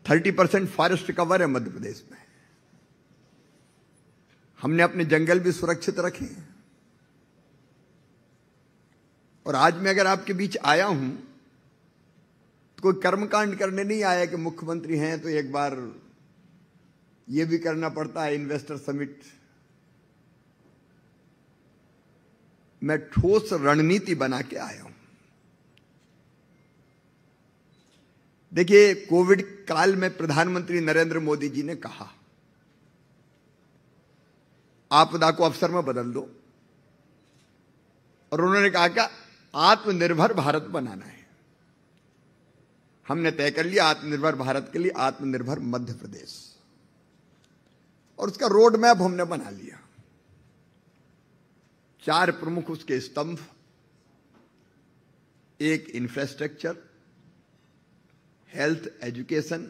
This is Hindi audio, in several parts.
30% फॉरेस्ट कवर है मध्य प्रदेश में। हमने अपने जंगल भी सुरक्षित रखे हैं। और आज मैं अगर आपके बीच आया हूं तो कोई कर्मकांड करने नहीं आया कि मुख्यमंत्री हैं तो एक बार यह भी करना पड़ता है इन्वेस्टर समिट। मैं ठोस रणनीति बना के आया हूं। देखिए, कोविड काल में प्रधानमंत्री नरेंद्र मोदी जी ने कहा आपदा को अवसर में बदल दो, और उन्होंने कहा कि आत्मनिर्भर भारत बनाना है। हमने तय कर लिया आत्मनिर्भर भारत के लिए आत्मनिर्भर मध्य प्रदेश, और उसका रोड मैप हमने बना लिया। 4 प्रमुख उसके स्तंभ, एक infrastructure, health, education,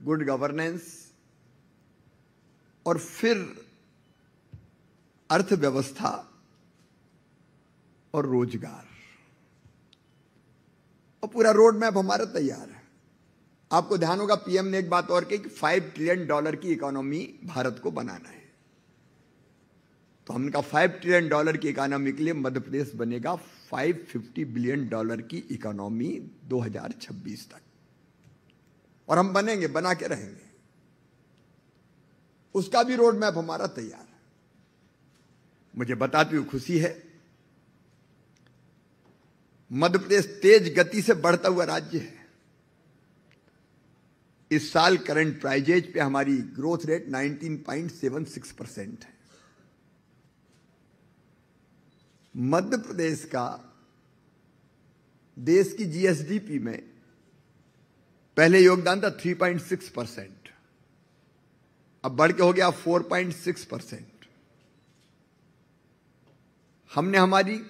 good governance, और फिर अर्थव्यवस्था और रोजगार। और पूरा रोड मैप हमारा तैयार है। आपको ध्यान होगा पीएम ने एक बात और कही कि $5 ट्रिलियन की इकोनॉमी भारत को बनाना है। तो हमने कहा $5 ट्रिलियन की इकोनॉमी के लिए मध्य प्रदेश बनेगा $550 बिलियन की इकोनॉमी 2026 तक, और हम बनेंगे, बना के रहेंगे। उसका भी रोड मैप हमारा तैयार है। मुझे बताते हुए खुशी है, मध्य प्रदेश तेज गति से बढ़ता हुआ राज्य है। इस साल करंट प्राइजेज पे हमारी ग्रोथ रेट 19.76% है। मध्य प्रदेश का देश की जीएसडीपी में पहले योगदान था 3.6%, अब बढ़ के हो गया 4.6%। हमने हमारी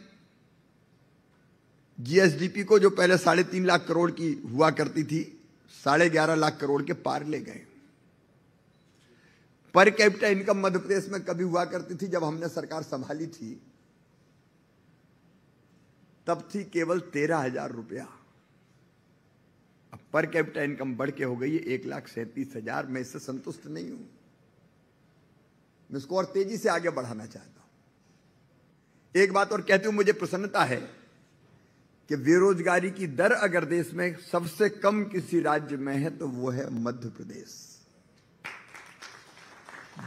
जीएसडीपी को, जो पहले 3.5 लाख करोड़ की हुआ करती थी, 11.5 लाख करोड़ के पार ले गए। Per capita income Madhya Pradesh में कभी हुआ करती थी जब हमने सरकार संभाली थी, तब थी केवल 13,000 रुपया। अब पर कैपिटा इनकम बढ़ के हो गई है 1,37,000। मैं इससे संतुष्ट नहीं हूं, मैं इसको और तेजी से आगे बढ़ाना चाहता हूं। एक बात और कहते हुए मुझे प्रसन्नता है कि बेरोजगारी की दर अगर देश में सबसे कम किसी राज्य में है तो वो है मध्य प्रदेश,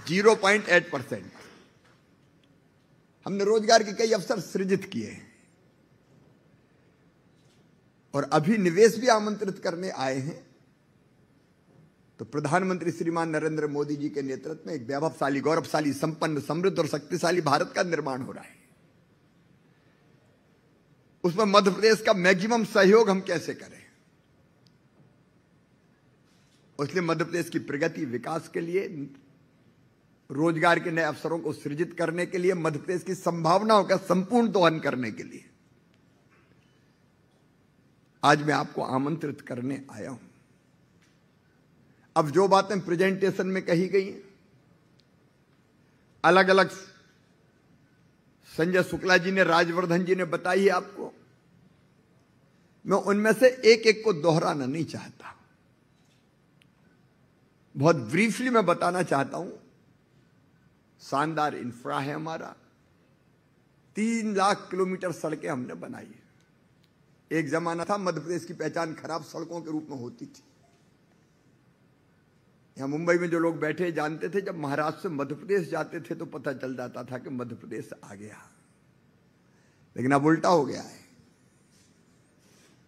0.8%। हमने रोजगार के कई अवसर सृजित किए हैं, और अभी निवेश भी आमंत्रित करने आए हैं। तो प्रधानमंत्री श्रीमान नरेंद्र मोदी जी के नेतृत्व में एक वैभवशाली, गौरवशाली, संपन्न, समृद्ध और शक्तिशाली भारत का निर्माण हो रहा है। उसमें मध्य प्रदेश का मैक्सिमम सहयोग हम कैसे करें, इसलिए मध्य प्रदेश की प्रगति, विकास के लिए, रोजगार के नए अवसरों को सृजित करने के लिए, मध्य प्रदेश की संभावनाओं का संपूर्ण दोहन करने के लिए आज मैं आपको आमंत्रित करने आया हूं। अब जो बातें प्रेजेंटेशन में कही गई हैं, अलग अलग संजय शुक्ला जी ने, राजवर्धन जी ने बताई है आपको, मैं उनमें से एक एक को दोहराना नहीं चाहता। बहुत ब्रीफली मैं बताना चाहता हूं। शानदार इंफ्रा है हमारा, 3 लाख किलोमीटर सड़कें हमने बनाई है। एक जमाना था मध्य प्रदेश की पहचान खराब सड़कों के रूप में होती थी। यहां मुंबई में जो लोग बैठे जानते थे, जब महाराष्ट्र से मध्य प्रदेश जाते थे तो पता चल जाता था कि मध्य प्रदेश आ गया। लेकिन अब उल्टा हो गया है।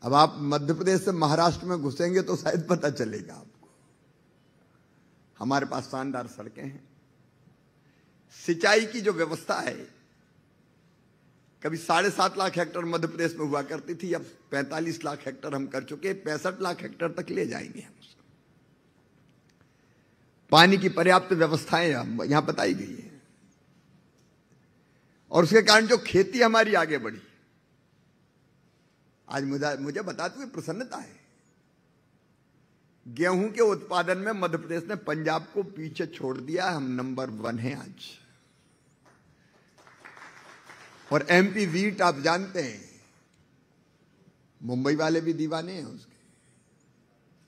अब आप मध्य प्रदेश से महाराष्ट्र में घुसेंगे तो शायद पता चलेगा आपको। हमारे पास शानदार सड़कें हैं। सिंचाई की जो व्यवस्था है, कभी 7.5 लाख हेक्टेयर मध्य प्रदेश में हुआ करती थी, अब 45 लाख हेक्टेयर हम कर चुके, 65 लाख हेक्टेयर तक ले जाएंगे हम उसको। पानी की पर्याप्त व्यवस्थाएं यहां बताई गई है, और उसके कारण जो खेती हमारी आगे बढ़ी। आज मुझे बताते हुए प्रसन्नता है, गेहूं के उत्पादन में मध्य प्रदेश ने पंजाब को पीछे छोड़ दिया। हम नंबर 1 हैं आज। और एमपी वीट आप जानते हैं, मुंबई वाले भी दीवाने हैं उसके।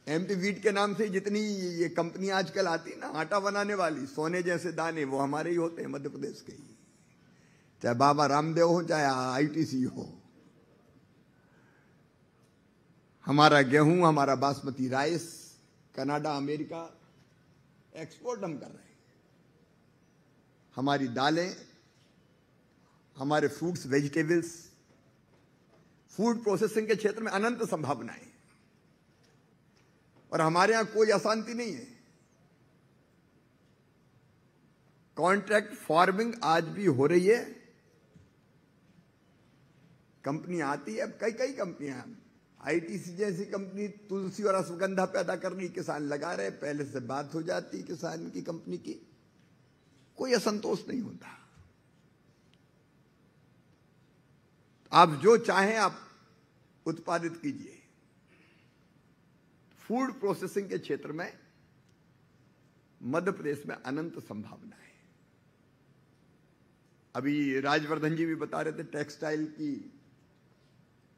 एमपी वीट के नाम से जितनी ये कंपनी आजकल आती ना आटा बनाने वाली, सोने जैसे दाने, वो हमारे ही होते हैं, मध्य प्रदेश के ही। चाहे बाबा रामदेव हो, चाहे आईटीसी हो। हमारा गेहूं, हमारा basmati rice Canada, America export हम कर रहे हैं। हमारी दालें, हमारे फ्रूट्स, वेजिटेबल्स, फूड प्रोसेसिंग के क्षेत्र में अनंत संभावनाएं, और हमारे यहां कोई अशांति नहीं है। कॉन्ट्रैक्ट फार्मिंग आज भी हो रही है। कंपनी आती है, अब कई कई कंपनियां, आईटीसी जैसी कंपनी तुलसी और अश्वगंधा पैदा कर रही, किसान लगा रहे, पहले से बात हो जाती किसान की कंपनी की, कोई असंतोष नहीं होता। आप जो चाहें आप उत्पादित कीजिए। फूड प्रोसेसिंग के क्षेत्र में मध्य प्रदेश में अनंत संभावना है। अभी राजवर्धन जी भी बता रहे थे टेक्सटाइल की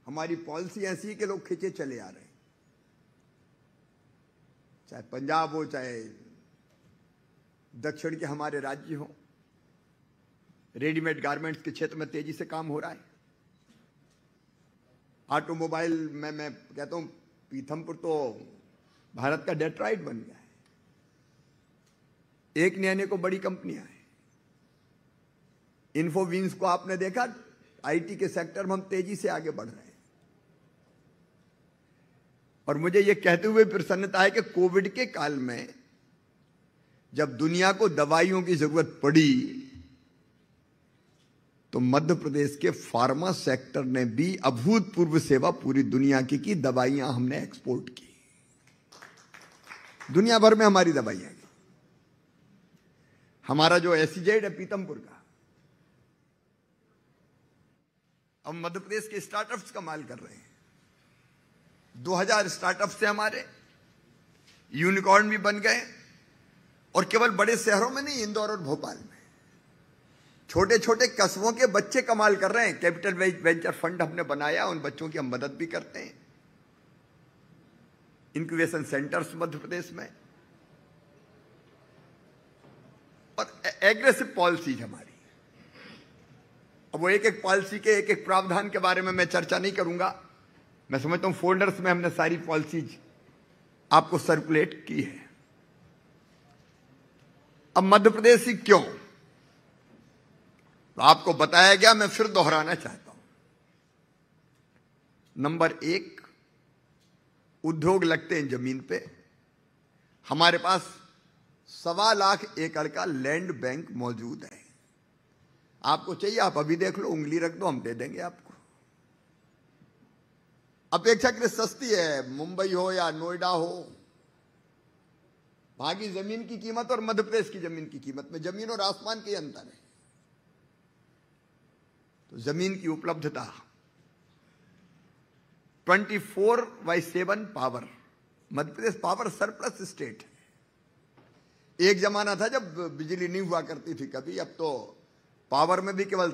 हमारी पॉलिसी ऐसी है कि लोग खींचे चले आ रहे हैं, चाहे पंजाब हो, चाहे दक्षिण के हमारे राज्य हो। रेडीमेड गारमेंट्स के क्षेत्र में तेजी से काम हो रहा है। ऑटोमोबाइल में मैं कहता हूं पीथमपुर तो भारत का डेट्रॉइट बन गया है। एक ने को बड़ी कंपनियां हैं। इन्फोवीन्स को आपने देखा, आईटी के सेक्टर में हम तेजी से आगे बढ़ रहे हैं। और मुझे यह कहते हुए प्रसन्नता है कि कोविड के काल में जब दुनिया को दवाइयों की जरूरत पड़ी तो मध्य प्रदेश के फार्मा सेक्टर ने भी अभूतपूर्व सेवा पूरी दुनिया की दवाइयां हमने एक्सपोर्ट की। दुनिया भर में हमारी दवाइयां की। हमारा जो एसईजेड है पीथमपुर का, अब मध्य प्रदेश के स्टार्टअप्स कमाल कर रहे हैं। 2000 स्टार्टअप्स से हमारे यूनिकॉर्न भी बन गए, और केवल बड़े शहरों में नहीं, इंदौर और भोपाल में छोटे छोटे कस्बों के बच्चे कमाल कर रहे हैं। कैपिटल वेंचर फंड हमने बनाया, उन बच्चों की हम मदद भी करते हैं। इंक्यूबेशन सेंटर्स मध्य प्रदेश में, और एग्रेसिव पॉलिसीज हमारी। अब वो एक एक पॉलिसी के एक एक प्रावधान के बारे में मैं चर्चा नहीं करूंगा। मैं समझता हूं फोल्डर्स में हमने सारी पॉलिसीज आपको सर्कुलेट की है। अब मध्य प्रदेश ही क्यों, तो आपको बताया गया, मैं फिर दोहराना चाहता हूं। नंबर 1, उद्योग लगते हैं जमीन पे। हमारे पास 1.25 लाख एकड़ का लैंड बैंक मौजूद है। आपको चाहिए आप अभी देख लो, उंगली रख दो, हम दे देंगे आपको। अपेक्षाकृत सस्ती है। मुंबई हो या नोएडा हो, वहां की जमीन की कीमत और मध्य प्रदेश की जमीन की कीमत में जमीन और आसमान के अंतर है। तो जमीन की उपलब्धता, 24/7 power. Madhya Pradesh power surplus state है। एक जमाना था जब बिजली नहीं हुआ करती थी कभी, अब तो पावर में भी केवल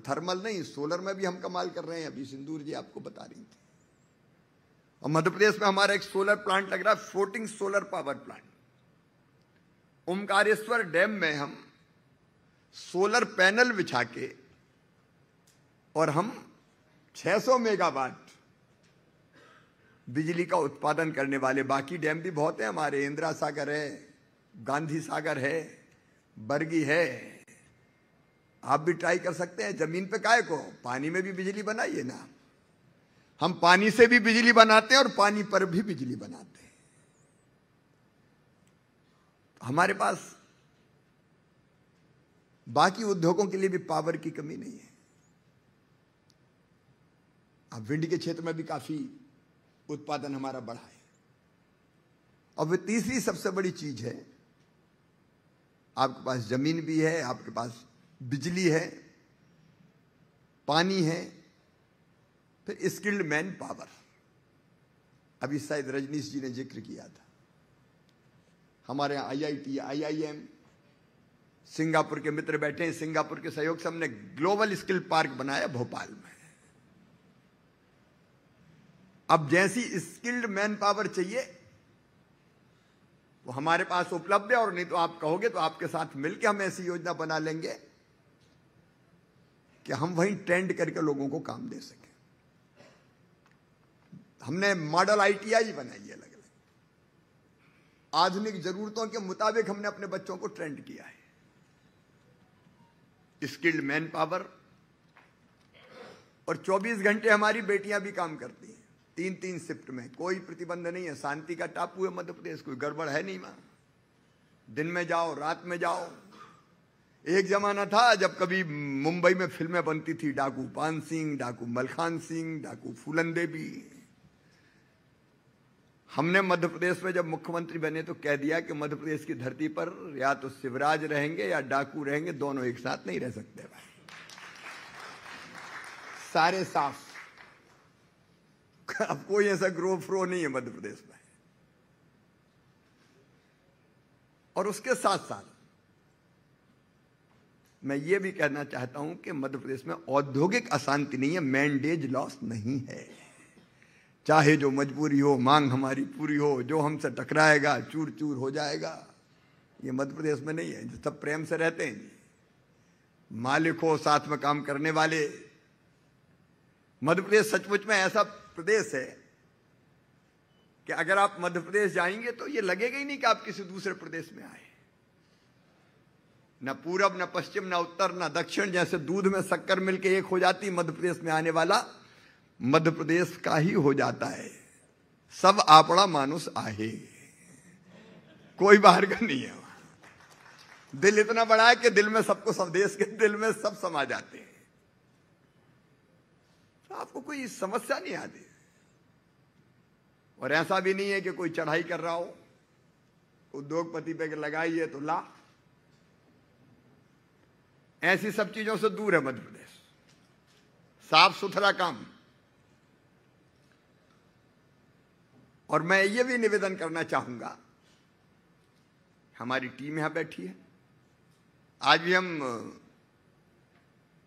थर्मल नहीं, सोलर में भी हम कमाल कर रहे हैं। अभी सिंदूर जी आपको बता रही थी। और मध्य प्रदेश में हमारा एक सोलर प्लांट लग रहा है, floating solar power plant. Omkareshwar dam में हम सोलर पैनल बिछा के, और हम 600 मेगावाट बिजली का उत्पादन करने वाले। बाकी डैम भी बहुत हैं हमारे, इंदिरा सागर है, गांधी सागर है, बरगी है। आप भी ट्राई कर सकते हैं। जमीन पे काहे को, पानी में भी बिजली बनाइए ना। हम पानी से भी बिजली बनाते हैं और पानी पर भी बिजली बनाते हैं। हमारे पास बाकी उद्योगों के लिए भी पावर की कमी नहीं है। अब विंड के क्षेत्र में भी काफी उत्पादन हमारा बढ़ा है। और वे तीसरी सबसे बड़ी चीज है, आपके पास जमीन भी है, आपके पास बिजली है, पानी है, फिर स्किल्ड मैन पावर। अभी शायद रजनीश जी ने जिक्र किया था। हमारे यहाँ IIT, IIM, सिंगापुर के मित्र बैठे हैं। सिंगापुर के सहयोग से हमने ग्लोबल स्किल पार्क बनाया भोपाल में। अब जैसी स्किल्ड मैन पावर चाहिए वो हमारे पास उपलब्ध है, और नहीं तो आप कहोगे तो आपके साथ मिलकर हम ऐसी योजना बना लेंगे कि हम वहीं ट्रेंड करके लोगों को काम दे सकें। हमने मॉडल ITI बनाई है, अलग अलग आधुनिक जरूरतों के मुताबिक हमने अपने बच्चों को ट्रेंड किया है। स्किल्ड मैन पावर, और 24 घंटे हमारी बेटियां भी काम करती हैं, 3-3 शिफ्ट में, कोई प्रतिबंध नहीं है। शांति का टापू है मध्य प्रदेश, कोई गड़बड़ है नहीं वहां। दिन में जाओ, रात में जाओ। एक जमाना था जब कभी मुंबई में फिल्में बनती थी, डाकू पान सिंह, डाकू मलखान सिंह, डाकू फूलन देवी। हमने मध्य प्रदेश में जब मुख्यमंत्री बने तो कह दिया कि मध्य प्रदेश की धरती पर या तो शिवराज रहेंगे या डाकू रहेंगे, दोनों एक साथ नहीं रह सकते भाई। सारे साफ, अब कोई ऐसा ग्रो फ्रो नहीं है मध्य प्रदेश में। और उसके साथ साथ मैं ये भी कहना चाहता हूं कि मध्य प्रदेश में औद्योगिक अशांति नहीं है, मैंडेज लॉस नहीं है। चाहे जो मजबूरी हो, मांग हमारी पूरी हो, जो हमसे टकराएगा चूर चूर हो जाएगा, ये मध्य प्रदेश में नहीं है। सब प्रेम से रहते हैं, मालिक हो, साथ में काम करने वाले। मध्य प्रदेश सचमुच में ऐसा प्रदेश है कि अगर आप मध्य प्रदेश जाएंगे तो ये लगेगा ही नहीं कि आप किसी दूसरे प्रदेश में आए। न पूरब, न पश्चिम, न उत्तर, न दक्षिण। जैसे दूध में शक्कर मिलके एक हो जाती, मध्य प्रदेश में आने वाला मध्य प्रदेश का ही हो जाता है। सब आपड़ा मानुस आहे, कोई बाहर का नहीं है। दिल इतना बड़ा है कि दिल में सबको, सब देश के दिल में सब समा जाते हैं। तो आपको कोई समस्या नहीं आती। और ऐसा भी नहीं है कि कोई चढ़ाई कर रहा हो, उद्योगपति पे लगाई है तो ला, ऐसी सब चीजों से दूर है मध्य प्रदेश। साफ सुथरा काम। और मैं ये भी निवेदन करना चाहूंगा, हमारी टीम यहां बैठी है, आज भी हम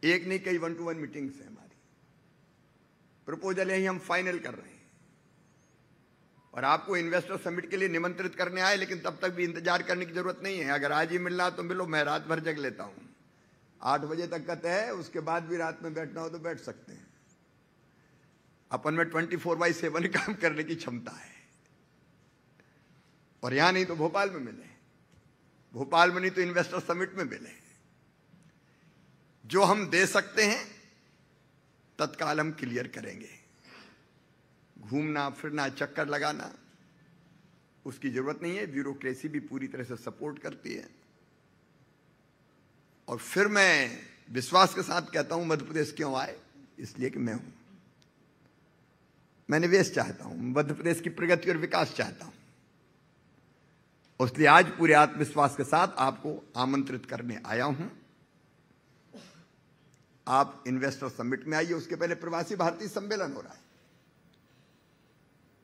एक नहीं कई 1-to-1 मीटिंग्स है हमारी। प्रपोजल यही हम फाइनल कर रहे हैं और आपको इन्वेस्टर समिट के लिए निमंत्रित करने आए, लेकिन तब तक भी इंतजार करने की जरूरत नहीं है। अगर आज ही मिलना तो मिलो, मैं रात भर जग लेता हूं। 8 बजे तक का तय है, उसके बाद भी रात में बैठना हो तो बैठ सकते हैं। अपन में 24/7 काम करने की क्षमता है। और यहां नहीं तो भोपाल में मिले, भोपाल में नहीं तो इन्वेस्टर समिट में मिले। जो हम दे सकते हैं तत्काल हम क्लियर करेंगे। घूमना फिरना, चक्कर लगाना, उसकी जरूरत नहीं है। ब्यूरोक्रेसी भी पूरी तरह से सपोर्ट करती है। और फिर मैं विश्वास के साथ कहता हूं, मध्य प्रदेश क्यों आए? इसलिए कि मैं निवेश चाहता हूं, मध्य प्रदेश की प्रगति और विकास चाहता हूं। इसलिए आज पूरे आत्मविश्वास के साथ आपको आमंत्रित करने आया हूं। आप इन्वेस्टर समिट में आइए। उसके पहले प्रवासी भारतीय सम्मेलन हो रहा है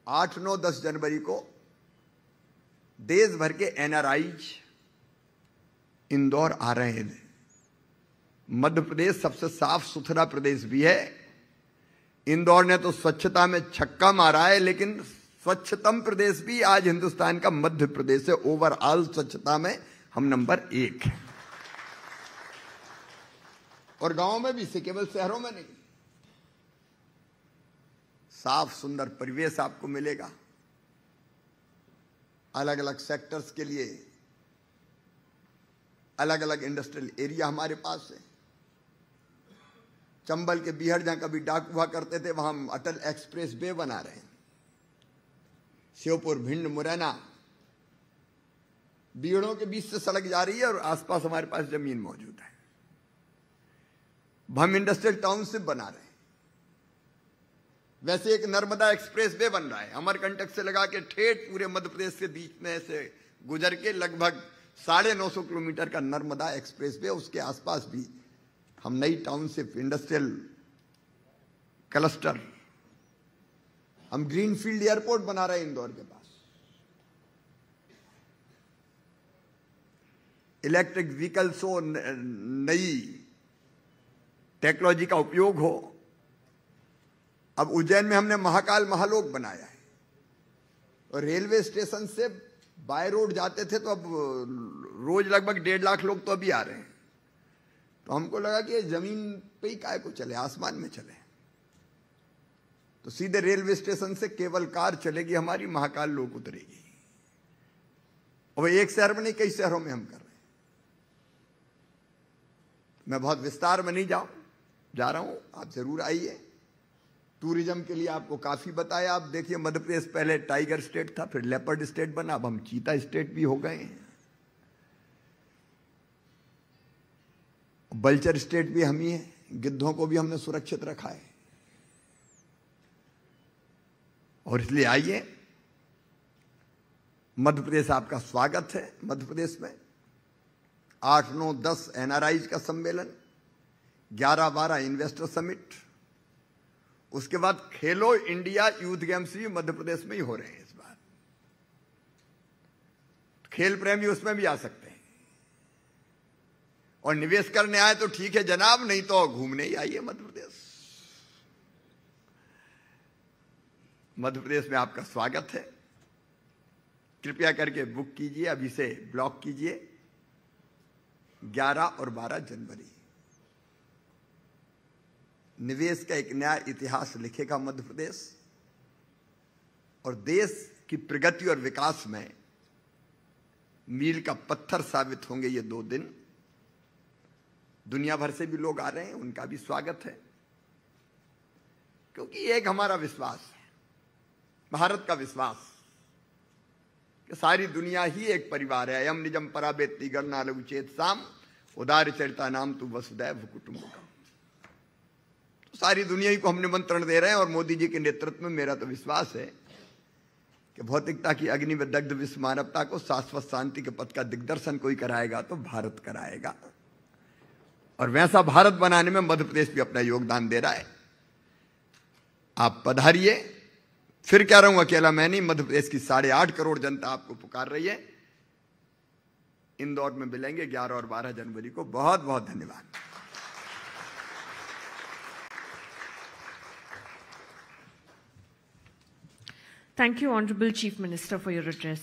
8, 9, 10 जनवरी को। देश भर के NRIs इंदौर आ रहे हैं। मध्य प्रदेश सबसे साफ सुथरा प्रदेश भी है। इंदौर ने तो स्वच्छता में छक्का मारा है, लेकिन स्वच्छतम प्रदेश भी आज हिंदुस्तान का मध्य प्रदेश है। ओवरऑल स्वच्छता में हम नंबर 1 हैं। और गांवों में भी से, केवल शहरों में नहीं। साफ सुंदर परिवेश आपको मिलेगा। अलग अलग सेक्टर्स के लिए अलग अलग इंडस्ट्रियल एरिया हमारे पास है। चंबल के बीहड़ जहां कभी डाक हुआ करते थे, वहां हम अटल एक्सप्रेस वे बना रहे हैं। श्योपुर, भिंड, मुरैना, बीहड़ों के बीच से सड़क जा रही है और आसपास हमारे पास जमीन मौजूद है। हम इंडस्ट्रियल टाउनशिप बना रहे हैं। वैसे एक नर्मदा एक्सप्रेस वे बन रहा है, अमरकंटक से लगा के ठेठ पूरे मध्य प्रदेश के बीच में से गुजर के लगभग 950 किलोमीटर का नर्मदा एक्सप्रेस वे। उसके आसपास भी हम नई टाउनशिप, इंडस्ट्रियल क्लस्टर, हम ग्रीनफील्ड एयरपोर्ट बना रहे हैं इंदौर के पास। इलेक्ट्रिक व्हीकल्स हो, नई टेक्नोलॉजी का उपयोग हो। अब उज्जैन में हमने महाकाल महालोक बनाया है और रेलवे स्टेशन से बाय रोड जाते थे तो अब रोज लगभग 1.5 लाख लोग तो अभी आ रहे हैं। तो हमको लगा कि जमीन पे ही काय को चले, आसमान में चले। तो सीधे रेलवे स्टेशन से केवल कार चलेगी हमारी, महाकाल लोक उतरेगी। और एक शहर में नहीं, कई शहरों में हम कर रहे हैं। मैं बहुत विस्तार में नहीं जा रहा हूं, आप जरूर आइए। टूरिज्म के लिए आपको काफी बताया। आप देखिए, मध्य प्रदेश पहले टाइगर स्टेट था, फिर लेपर्ड स्टेट बना, अब हम चीता स्टेट भी हो गए हैं। बल्चर स्टेट भी हम ही है, गिद्धों को भी हमने सुरक्षित रखा है। और इसलिए आइए, मध्य प्रदेश आपका स्वागत है। मध्य प्रदेश में 8, 9, 10 NRIs का सम्मेलन, 11-12 इन्वेस्टर समिट, उसके बाद खेलो इंडिया यूथ गेम्स भी मध्य प्रदेश में ही हो रहे हैं इस बार। खेल प्रेमी उसमें भी आ सकते हैं। और निवेश करने आए तो ठीक है जनाब, नहीं तो घूमने ही आइए मध्य प्रदेश। मध्य प्रदेश में आपका स्वागत है। कृपया करके बुक कीजिए, अभी से ब्लॉक कीजिए। 11 और 12 जनवरी निवेश का एक नया इतिहास लिखेगा मध्य प्रदेश, और देश की प्रगति और विकास में मील का पत्थर साबित होंगे ये 2 दिन। दुनिया भर से भी लोग आ रहे हैं, उनका भी स्वागत है। क्योंकि एक हमारा विश्वास है, भारत का विश्वास, कि सारी दुनिया ही एक परिवार है। अयम निजम पराबेत्ति गणना लघु चेत साम उदार चरिता नाम तु वसुदैव कुटुंबकम। तो सारी दुनिया ही को हम निमंत्रण दे रहे हैं। और मोदी जी के नेतृत्व में मेरा तो विश्वास है कि भौतिकता की अग्नि में दग्ध विश्व मानवता को शाश्वत शांति के पथ का दिग्दर्शन कोई कराएगा तो भारत कराएगा। और वैसा भारत बनाने में मध्य प्रदेश भी अपना योगदान दे रहा है। आप पधारिए। फिर कह रहा हूं, अकेला मैं नहीं, मध्य प्रदेश की 8.5 करोड़ जनता आपको पुकार रही है। इंदौर में मिलेंगे 11 और 12 जनवरी को। बहुत बहुत धन्यवाद। Thank you, Honorable Chief Minister, for your address.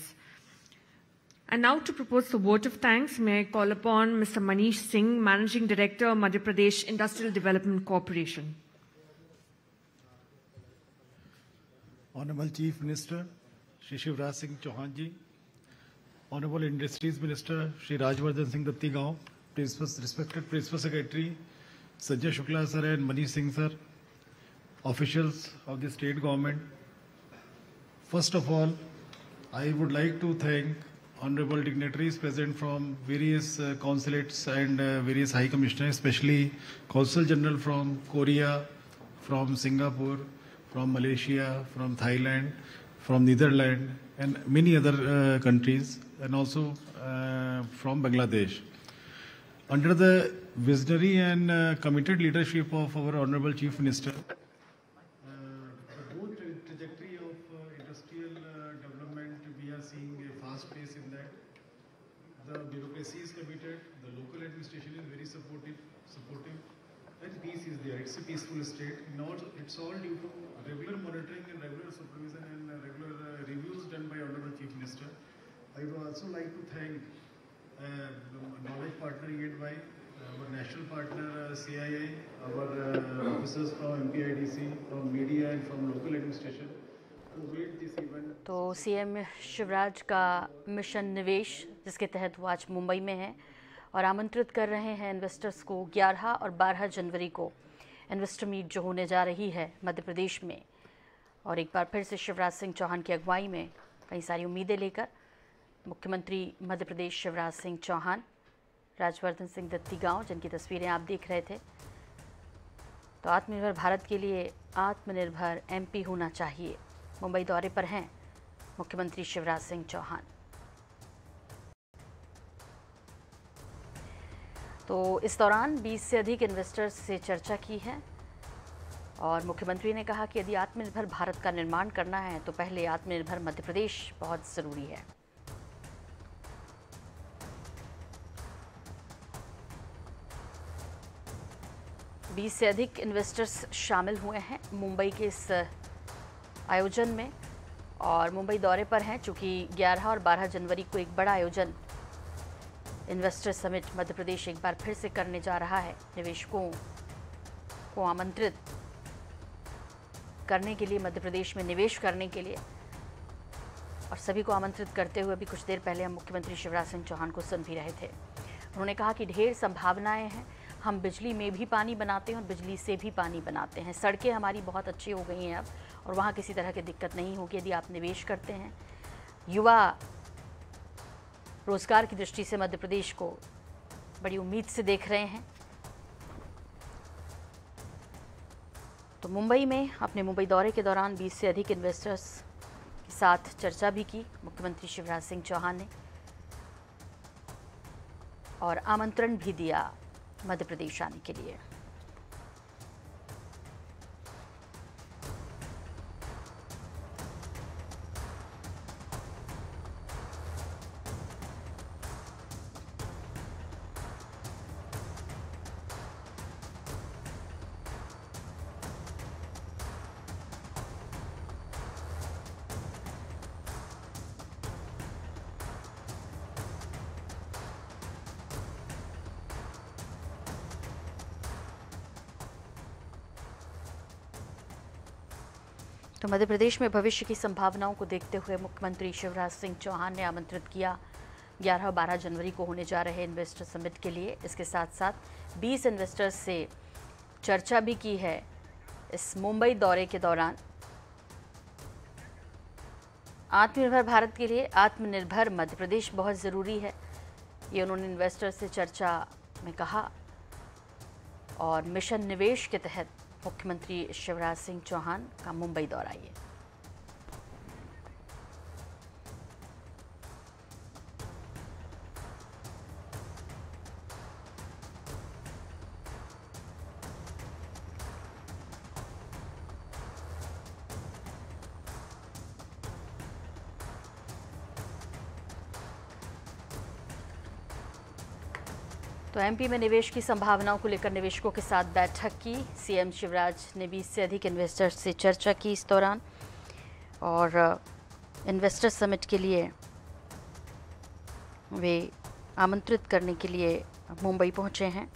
And now to propose the vote of thanks, may I call upon Mr. Manish Singh, Managing Director, Madhya Pradesh Industrial Development Corporation. Honorable Chief Minister, Shri Shivraj Singh Chauhan ji, Honorable Industries Minister, Shri Rajvardhan Singh Dattigaon, respected Principal Secretary, Sanjay Shukla sir and Manish Singh sir, officials of the state government. First of all, I would like to thank honorable dignitaries present from various consulates and various high commissioners, especially Consul General from Korea, from Singapore, from Malaysia, from Thailand, from Netherlands, and many other countries, and also from Bangladesh. Under the visionary and committed leadership of our Honorable Chief Minister, the whole trajectory of industrial development, we are seeing a fast pace in that. The bureaucracy is committed, the local administration is very supportive, and peace is there. It's a peaceful state. Now it's all due to regular monitoring and regular supervision and regular reviews done by Honorable Chief Minister. I would also like to thank knowledge partner EY, our national partner CII, our officers from MPIDC, from media and from local administration who made this event. तो सीएम शिवराज का मिशन निवेश, जिसके तहत वो आज मुंबई में है और आमंत्रित कर रहे हैं इन्वेस्टर्स को 11 और 12 जनवरी को इन्वेस्टर मीट जो होने जा रही है मध्य प्रदेश में। और एक बार फिर से शिवराज सिंह चौहान की अगुवाई में कई सारी उम्मीदें लेकर मुख्यमंत्री मध्य प्रदेश शिवराज सिंह चौहान, राजवर्धन सिंह दत्तीगांव, जिनकी तस्वीरें आप देख रहे थे। तो आत्मनिर्भर भारत के लिए आत्मनिर्भर एमपी होना चाहिए, मुंबई दौरे पर हैं मुख्यमंत्री शिवराज सिंह चौहान। तो इस दौरान 20 से अधिक इन्वेस्टर्स से चर्चा की है और मुख्यमंत्री ने कहा कि यदि आत्मनिर्भर भारत का निर्माण करना है तो पहले आत्मनिर्भर मध्य प्रदेश बहुत ज़रूरी है। बीस से अधिक इन्वेस्टर्स शामिल हुए हैं मुंबई के इस आयोजन में और मुंबई दौरे पर हैं। चूँकि 11 और 12 जनवरी को एक बड़ा आयोजन इन्वेस्टर समिट मध्य प्रदेश एक बार फिर से करने जा रहा है। निवेशकों को आमंत्रित करने के लिए, मध्य प्रदेश में निवेश करने के लिए, और सभी को आमंत्रित करते हुए भी कुछ देर पहले हम मुख्यमंत्री शिवराज सिंह चौहान को सुन भी रहे थे। उन्होंने कहा कि ढेर संभावनाएं हैं, हम बिजली में भी पानी बनाते हैं और बिजली से भी पानी बनाते हैं। सड़कें हमारी बहुत अच्छी हो गई हैं अब, और वहाँ किसी तरह की दिक्कत नहीं होगी यदि आप निवेश करते हैं। युवा रोजगार की दृष्टि से मध्य प्रदेश को बड़ी उम्मीद से देख रहे हैं। तो मुंबई में अपने मुंबई दौरे के दौरान 20 से अधिक इन्वेस्टर्स के साथ चर्चा भी की मुख्यमंत्री शिवराज सिंह चौहान ने, और आमंत्रण भी दिया मध्य प्रदेश आने के लिए। तो मध्य प्रदेश में भविष्य की संभावनाओं को देखते हुए मुख्यमंत्री शिवराज सिंह चौहान ने आमंत्रित किया 11 और 12 जनवरी को होने जा रहे इन्वेस्टर समिट के लिए। इसके साथ साथ 20 इन्वेस्टर्स से चर्चा भी की है इस मुंबई दौरे के दौरान। आत्मनिर्भर भारत के लिए आत्मनिर्भर मध्य प्रदेश बहुत ज़रूरी है, ये उन्होंने इन्वेस्टर्स से चर्चा में कहा। और मिशन निवेश के तहत मुख्यमंत्री शिवराज सिंह चौहान का मुंबई दौरा ये। तो एमपी में निवेश की संभावनाओं को लेकर निवेशकों के साथ बैठक की। सीएम शिवराज ने 20 से अधिक इन्वेस्टर्स से चर्चा की इस दौरान, और इन्वेस्टर समिट के लिए वे आमंत्रित करने के लिए मुंबई पहुंचे हैं।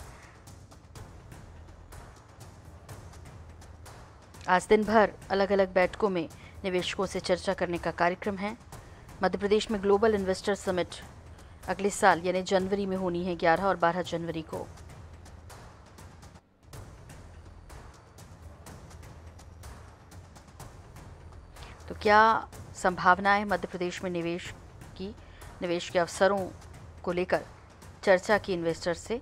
आज दिन भर अलग अलग बैठकों में निवेशकों से चर्चा करने का कार्यक्रम है। मध्य प्रदेश में ग्लोबल इन्वेस्टर समिट अगले साल यानी जनवरी में होनी है, 11 और 12 जनवरी को। तो क्या संभावनाएं मध्य प्रदेश में निवेश के अवसरों को लेकर चर्चा की इन्वेस्टर से।